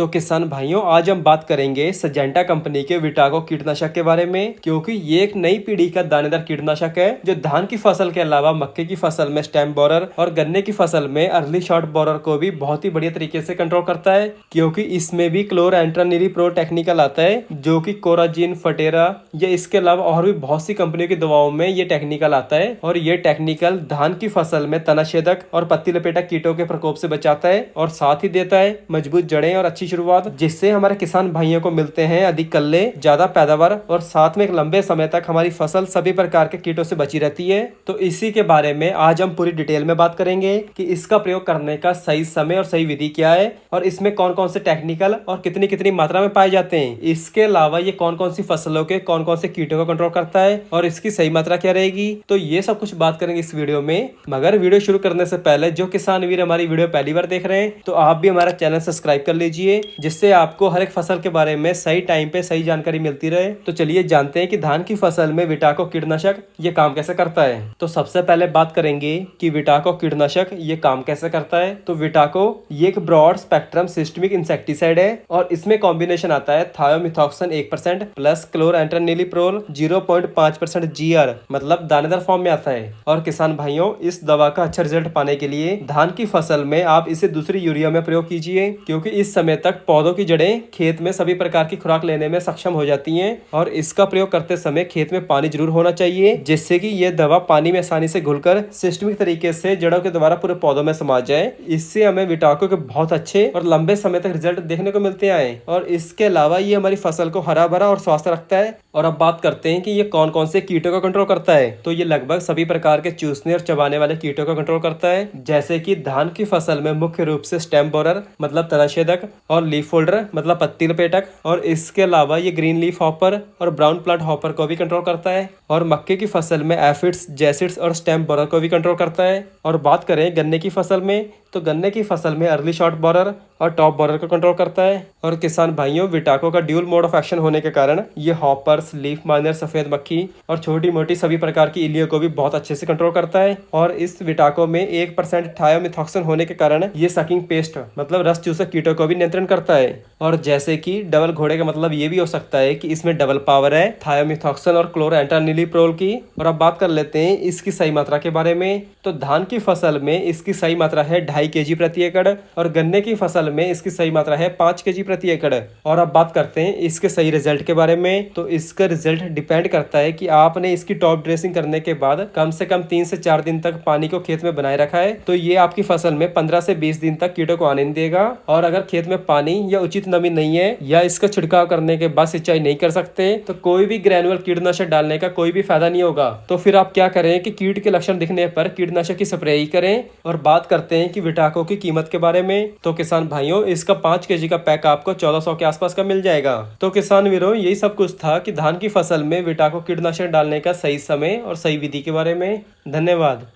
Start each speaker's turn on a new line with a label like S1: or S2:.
S1: तो किसान भाइयों, आज हम बात करेंगे सिंजेंटा कंपनी के विटागो कीटनाशक के बारे में, क्योंकि ये एक नई पीढ़ी का दानेदार कीटनाशक है जो धान की फसल के अलावा मक्के की फसल में स्टेम बोरर और गन्ने की फसल में अर्ली शॉर्ट बोरर को भी बहुत ही बढ़िया तरीके से कंट्रोल करता है। क्योंकि इसमें भी क्लोरएंट्रानिलीप्रो टेक्निकल आता है जो कि कोराजिन, फटेरा या इसके अलावा और भी बहुत सी कंपनियों की दवाओं में ये टेक्निकल आता है। और ये टेक्निकल धान की फसल में तनाछेदक और पत्ती लपेटक कीटों के प्रकोप से बचाता है और साथ ही देता है मजबूत जड़ें और अच्छी शुरुआत, जिससे हमारे किसान भाइयों को मिलते हैं अधिक कल्ले, ज्यादा पैदावार और साथ में एक लंबे समय तक हमारी फसल सभी प्रकार के कीटों से बची रहती है। तो इसी के बारे में आज हम पूरी डिटेल में बात करेंगे कि इसका प्रयोग करने का सही समय और सही विधि क्या है और इसमें कौन कौन से टेक्निकल और कितनी कितनी मात्रा में पाए जाते हैं। इसके अलावा ये कौन कौन सी फसलों के कौन कौन से कीटों को कंट्रोल करता है और इसकी सही मात्रा क्या रहेगी, तो ये सब कुछ बात करेंगे इस वीडियो में। मगर वीडियो शुरू करने से पहले जो किसान वीर हमारी वीडियो पहली बार देख रहे हैं तो आप भी हमारा चैनल सब्सक्राइब कर लीजिए, जिससे आपको हर एक फसल के बारे में सही टाइम पे सही जानकारी मिलती रहे। तो चलिए जानते हैं कि धान की फसल में विटाको कीटनाशक ये काम कैसे करता है। तो सबसे पहले बात करेंगे कि विटाको कीटनाशक ये काम कैसे करता है। तो विटाको ये एक ब्रॉड स्पेक्ट्रम सिस्टमिक इंसेक्टिसाइड है और इसमें कॉम्बिनेशन आता है थायोमिथॉक्सन 1% प्लस क्लोरएंट्रानिलीप्रोल 0.5% GR, मतलब दानेदार फॉर्म में आता है। और किसान भाइयों, इस दवा का अच्छा रिजल्ट पाने के लिए धान की फसल में आप इसे दूसरी यूरिया में प्रयोग कीजिए, क्योंकि इस समय तक पौधों की जड़ें खेत में सभी प्रकार की खुराक लेने में सक्षम हो जाती हैं। और इसका प्रयोग करते समय खेत में पानी जरूर होना चाहिए, जिससे कि यह दवा पानी में आसानी से घुलकर सिस्टमिक तरीके से जड़ों के द्वारा पूरे पौधों में समा जाए। इससे हमें विटाको के बहुत अच्छे और लंबे समय तक रिजल्ट देखने को मिलते हैं। और इसके अलावा ये हमारी फसल को हरा भरा और स्वस्थ रखता है। और अब बात करते हैं कि ये कौन कौन से कीटों को कंट्रोल करता है। तो ये लगभग सभी प्रकार के चूसने और चबाने वाले कीटों को कंट्रोल करता है, जैसे कि धान की फसल में मुख्य रूप से स्टेम बोरर मतलब तनाछेदक और लीफ फोल्डर मतलब पत्ती लपेटक, और इसके अलावा ये ग्रीन लीफ हॉपर और ब्राउन प्लांट हॉपर को भी कंट्रोल करता है। और मक्के की फसल में एफिड्स, जैसिड्स और स्टेम बोरर को भी कंट्रोल करता है। और बात करें गन्ने की फसल में, तो गन्ने की फसल में अर्ली शॉर्ट बोरर और टॉप बोरर को कंट्रोल करता है। और किसान भाइयों, विटाको का ड्यूल मोड ऑफ एक्शन होने के कारण ये हॉपर्स, लीफ माइनर, सफेद मक्खी और छोटी मोटी सभी प्रकार की इलियो को भी बहुत अच्छे से कंट्रोल करता है। और इस विटाको में 1% थायोमिथॉक्सन होने के कारण ये सकिंग पेस्ट मतलब रस चूसक कीटों को भी नियंत्रण करता है। और जैसे कि डबल घोड़े का मतलब ये भी हो सकता है कि इसमें डबल पावर है थायोमिथॉक्सन और क्लोरएंट्रानिलीप्रोल की। और अब बात कर लेते हैं इसकी सही मात्रा के बारे में। तो धान की फसल में इसकी सही मात्रा है 2.5 kg प्रति एकड़ और गन्ने की फसल में इसकी सही मात्रा है 5 kg प्रति एकड़। और अब बात करते हैं इसके सही रिजल्ट के बारे में। तो इसका रिजल्ट डिपेंड करता है कि आपने इसकी टॉप ड्रेसिंग करने के बाद कम से कम 3 से 4 दिन तक पानी को खेत में बनाए रखा है, तो ये आपकी फसल में 15 से 20 दिन तक कीटों को आने नहीं देगा। और अगर खेत में पानी या उचित नमी नहीं है या इसका छिड़काव करने के बाद सिंचाई नहीं कर सकते, तो कोई भी ग्रेनुअल कीटनाशक डालने का कोई भी फायदा नहीं होगा। तो फिर आप क्या करें कि कीट के लक्षण दिखने पर कीटनाशक की स्प्रे ही करें। और बात करते हैं कि विटाको की कीमत के बारे में। तो किसान भाइयों, इसका 5 kg का पैक आपको 1400 के आसपास का मिल जाएगा। तो किसान वीरों, यही सब कुछ था कि धान की फसल में विटाको कीटनाशक डालने का सही समय और सही विधि के बारे में। धन्यवाद।